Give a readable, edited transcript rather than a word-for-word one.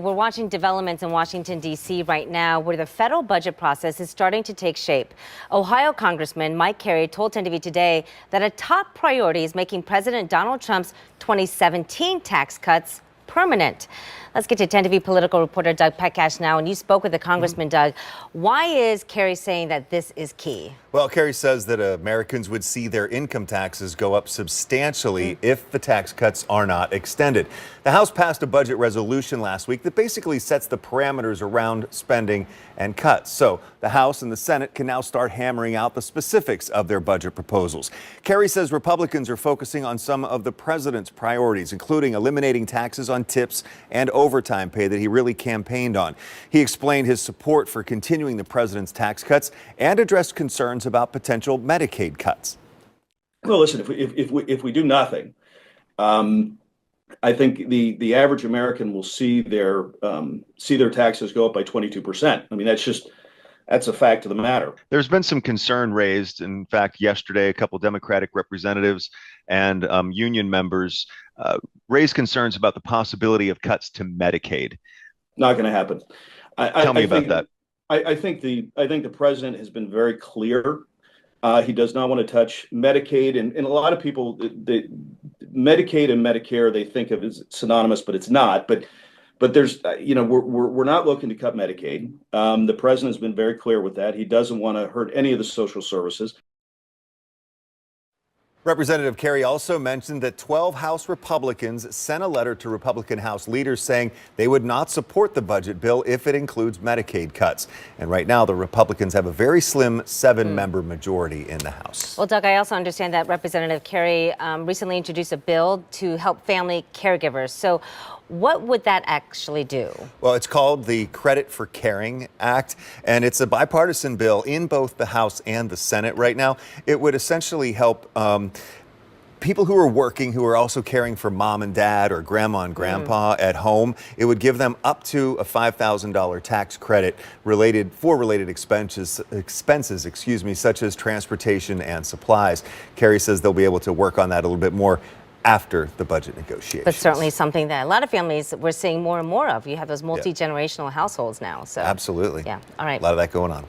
We're watching developments in Washington, D.C. right now where the federal budget process is starting to take shape. Ohio Congressman Carey told 10 TV Today that a top priority is making President Donald Trump's 2017 tax cuts permanent. Let's get to 10 TV political reporter Doug Petcash now. And you spoke with the Congressman, Doug. Why is Carey saying that this is key? Well, Carey says that Americans would see their income taxes go up substantially if the tax cuts are not extended. The House passed a budget resolution last week that basically sets the parameters around spending and cuts. So the House and the Senate can now start hammering out the specifics of their budget proposals. Carey says Republicans are focusing on some of the president's priorities, including eliminating taxes on tips and overtime pay that he really campaigned on. He explained his support for continuing the president's tax cuts and addressed concerns about potential Medicaid cuts. Well, listen, if we do nothing, I think the average American will see their taxes go up by 22%. I mean, that's a fact of the matter. There's been some concern raised. In fact, yesterday, a couple Democratic representatives and union members raised concerns about the possibility of cuts to Medicaid. Not going to happen. Tell me about that. I think the president has been very clear. He does not want to touch Medicaid, and a lot of people, Medicaid and Medicare, they think of as synonymous, but it's not. But there's, we're not looking to cut Medicaid. The president has been very clear with that. He doesn't want to hurt any of the social services. Representative Carey also mentioned that 12 House Republicans sent a letter to Republican House leaders saying they would not support the budget bill if it includes Medicaid cuts. And right now, the Republicans have a very slim 7-member majority in the House. Well, Doug, I also understand that Representative Carey recently introduced a bill to help family caregivers. So what would that actually do? Well, it's called the Credit for Caring Act, and it's a bipartisan bill in both the House and the Senate right now. It would essentially help people who are working, who are also caring for mom and dad or grandma and grandpa at home. It would give them up to a $5,000 tax credit related expenses, such as transportation and supplies. Carey says they'll be able to work on that a little bit more after the budget negotiations. But certainly something that a lot of families we're seeing more and more of. You have those multi-generational households now. So absolutely. Yeah. All right. A lot of that going on.